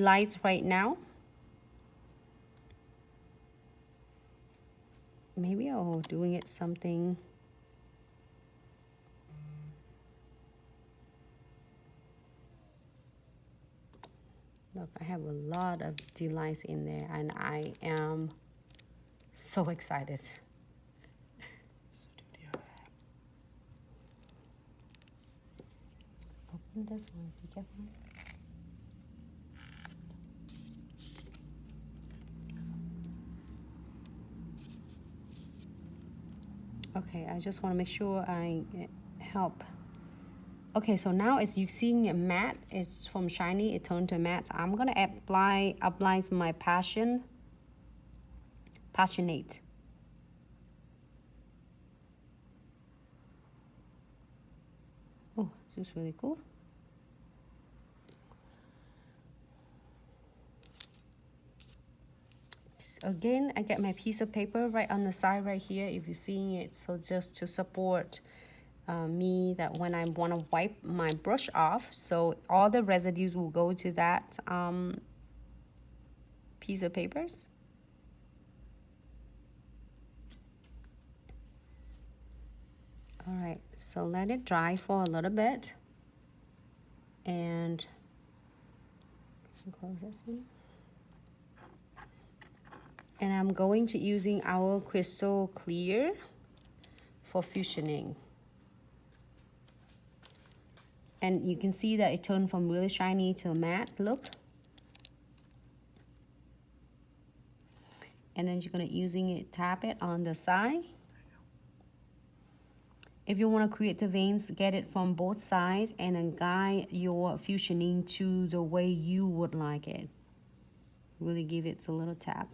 lights right now. Maybe I'll doing it something. Look, I have a lot of delights in there and I am so excited. Open this one, be careful. Okay, I just want to make sure I help. Okay, so now as you seeing a matte, it's from shiny, it turned to matte. I'm gonna apply my passionate. Oh, this is really cool. Again, I get my piece of paper right on the side right here if you're seeing it, so just to support me that when I want to wipe my brush off, so all the residues will go to that piece of papers. All right, so let it dry for a little bit and close this one. And I'm going to using our crystal clear for fusioning. And you can see that it turned from really shiny to a matte look. And then you're gonna using it, tap it on the side. If you wanna create the veins, get it from both sides and then guide your fusioning to the way you would like it. Really give it a little tap.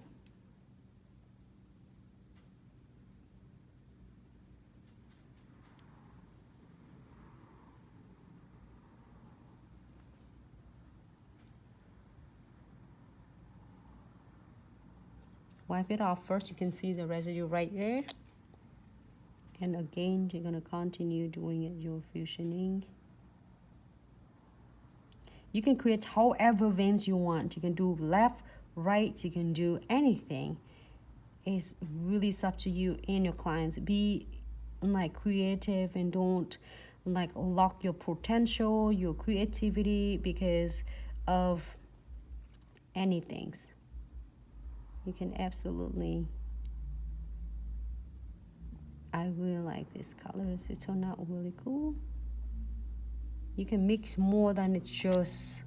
Wipe it off first. You can see the residue right there. And again, you're gonna continue doing it, your fusioning. You can create however veins you want. You can do left, right, you can do anything. It's really up to you and your clients. Be like creative and don't like lock your potential, your creativity because of anything. You can absolutely, I really like these colors. It turned out really cool. You can mix more than it's just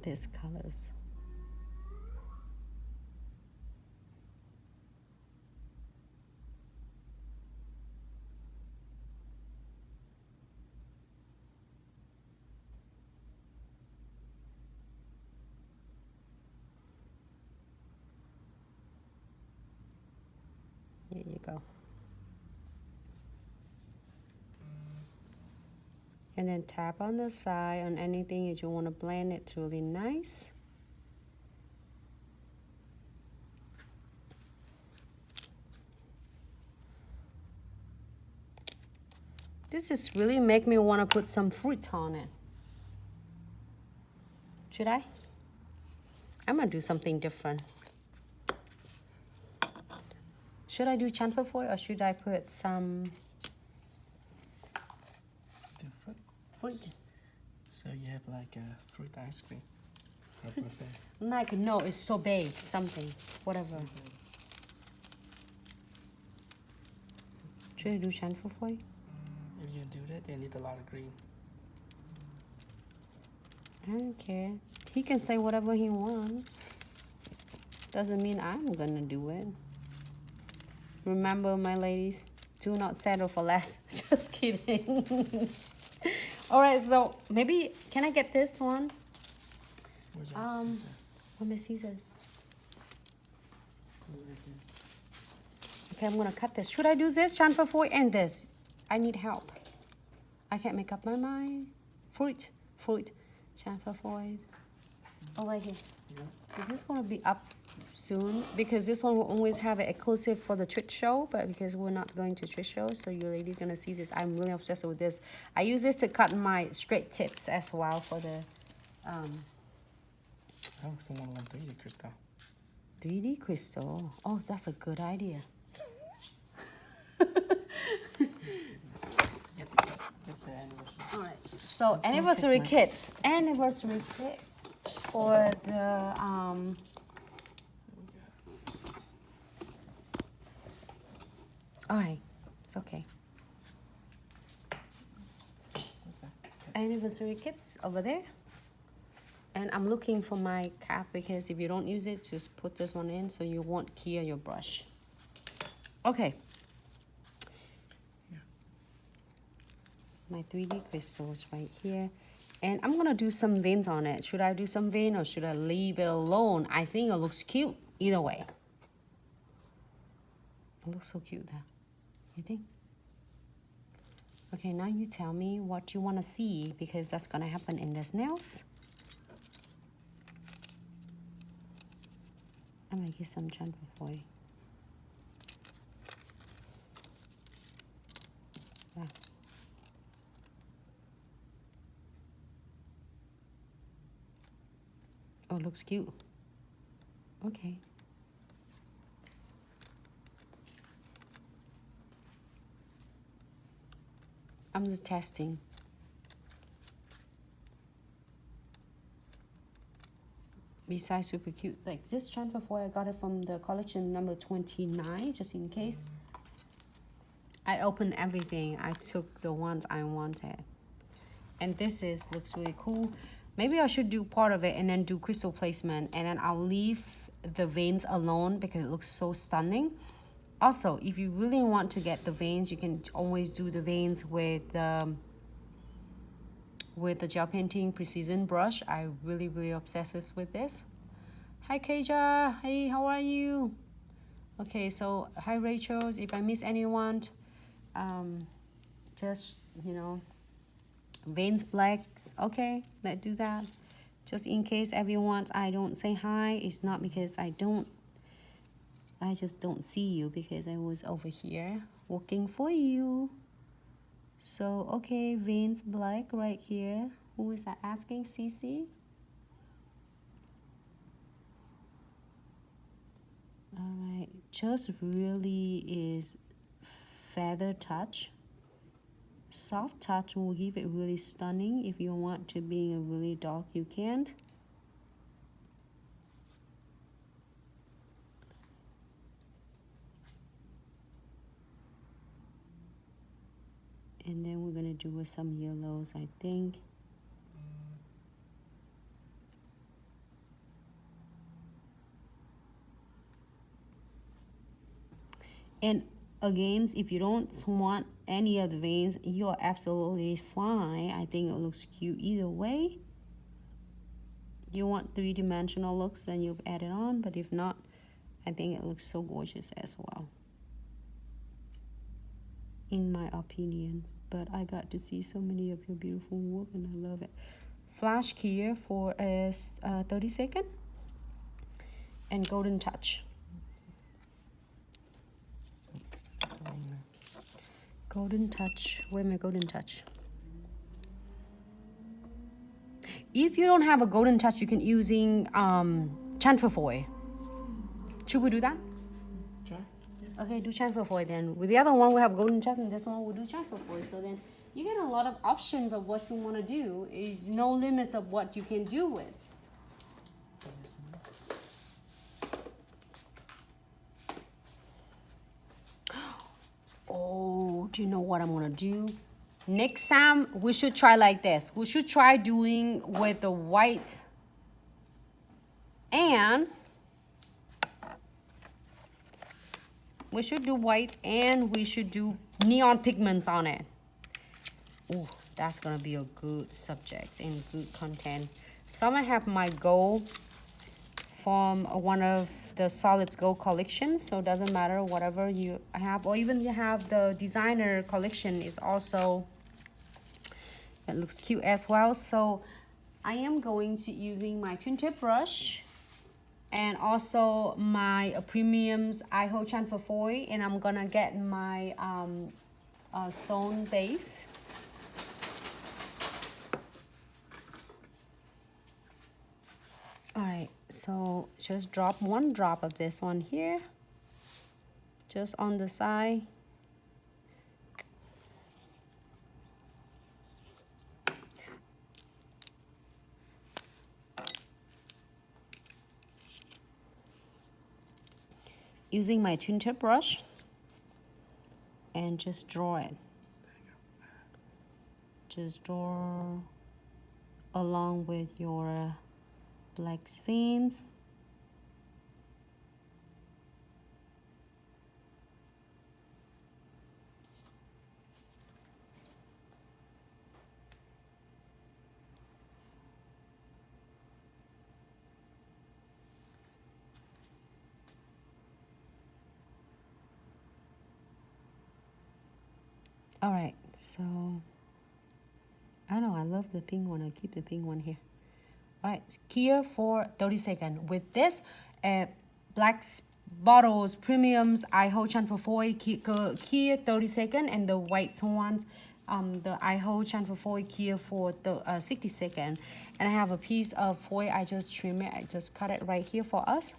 these colors. Here you go. And then tap on the side on anything that you want to blend it really nice. This just really make me want to put some fruit on it. Should I? I'm gonna do something different. Should I do chamfer foil or should I put some fruit? So you have like a fruit ice cream for a buffet. Like, no, it's sorbet, something, whatever. Should I do chamfer foil? If you do that, you need a lot of green. I don't care. He can say whatever he wants. Doesn't mean I'm gonna do it. Remember, my ladies, do not settle for less. Just kidding. All right, so maybe, can I get this one? With my scissors. Okay, I'm gonna cut this. Should I do this, chamfer foil, and this? I need help. I can't make up my mind. Fruit, chamfer foils. Oh, right here. Yeah. Is this gonna be up soon? Because this one will always have it exclusive for the treat show, but because we're not going to treat show, so your lady's gonna see this. I'm really obsessed with this. I use this to cut my straight tips as well for the Oh, someone wants 3D crystal. 3D crystal. Oh, that's a good idea. Get the anniversary. All right. So anniversary kits. Anniversary kits for the All right. It's okay. What's that? Anniversary kits over there. And I'm looking for my cap because if you don't use it, just put this one in so you won't tear your brush. Okay. Yeah. My 3D crystals right here. And I'm gonna do some veins on it. Should I do some vein or should I leave it alone? I think it looks cute either way. It looks so cute there. You think? Okay, now you tell me what you wanna see because that's gonna happen in this nails. I'm gonna give some chamfer for you. Yeah. Oh, it looks cute. Okay. I'm just testing. Besides super cute, like this chamfer foil, I got it from the collection number 29, just in case. I opened everything. I took the ones I wanted. And this looks really cool. Maybe I should do part of it and then do crystal placement, and then I'll leave the veins alone because it looks so stunning. Also, if you really want to get the veins, you can always do the veins with the gel painting precision brush. I really obsessed with this. Hi Keja, hey, how are you? Okay, so hi Rachel. If I miss anyone, just veins blacks. Okay, let's do that. Just in case everyone I don't say hi, it's not because I just don't see you because I was over here working for you. So okay, veins black right here. Who is that asking? Cece? All right, just really is feather touch. Soft touch will give it really stunning. If you want to be a really dark, you can't. And then we're gonna do with some yellows, I think. And again, if you don't want any of the veins, you're absolutely fine. I think it looks cute either way. You want three-dimensional looks, then you've added on, but if not, I think it looks so gorgeous as well, in my opinion. But I got to see so many of your beautiful work and I love it. Flash here for a 30-second and golden touch. Golden touch. Where's my golden touch? If you don't have a golden touch, you can using chamfer foil. Should we do that? Try? Yeah. Okay, do chamfer foil then. With the other one, we have golden touch, and this one we'll do chamfer foil. So then you get a lot of options of what you want to do. Is no limits of what you can do with. Oh, do you know what I'm gonna do? Next time we should try like this. We should try doing with the white and we should do white and we should do neon pigments on it. Oh, that's gonna be a good subject and good content. So I'm gonna have my gold from one of the solids gold collection, so it doesn't matter whatever you have, or even you have the designer collection is also, it looks cute as well. So I am going to using my twin tip brush and also my premium's iHo chamfer foil, and I'm gonna get my stone base. So just drop one drop of this one here, just on the side. Using my twin tip brush, and just draw it. Just draw along with your black veins. All right, so I don't know, I love the pink one. I'll keep the pink one here. All right, here for 30 seconds. With this black bottles premiums, I hold chan for foil here 30 seconds, and the white ones, the I hold chan for foil here for the 60 seconds. And I have a piece of foil. I just trim it. I just cut it right here for us.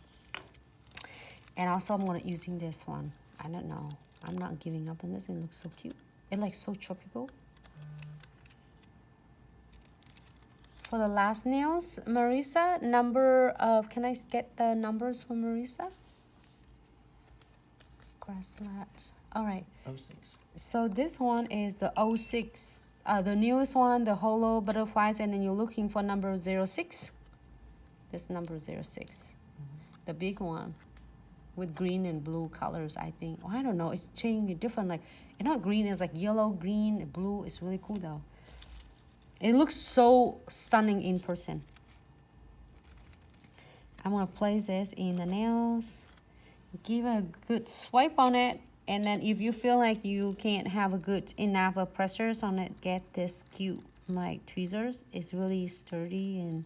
And also I'm gonna using this one. I don't know. I'm not giving up on this. It looks so cute. It like so tropical. For the last nails, Marisa, number of, can I get the numbers for Marisa? Grasslat. All right. 06. So this one is the 06, the newest one, the hollow butterflies, and then you're looking for number 06. This number 06. The big one with green and blue colors, I think. Oh, I don't know. It's changing different, like, it's not green, it's like yellow, green, blue. It's really cool though. It looks so stunning in person. I'm gonna place this in the nails. Give a good swipe on it. And then if you feel like you can't have a good enough of pressures on it, get this cute like tweezers. It's really sturdy and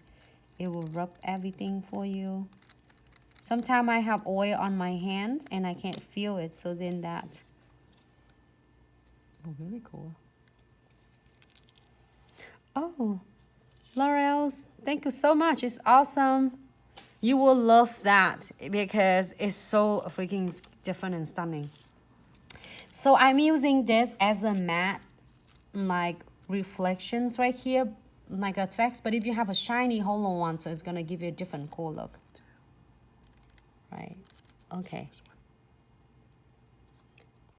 it will rub everything for you. Sometimes I have oil on my hands and I can't feel it, so then that. Oh, really cool. Oh, L'Oreal's, thank you so much. It's awesome. You will love that because it's so freaking different and stunning. So I'm using this as a matte, like reflections right here, like effects. But if you have a shiny hollow one, so it's gonna give you a different cool look. Right. Okay.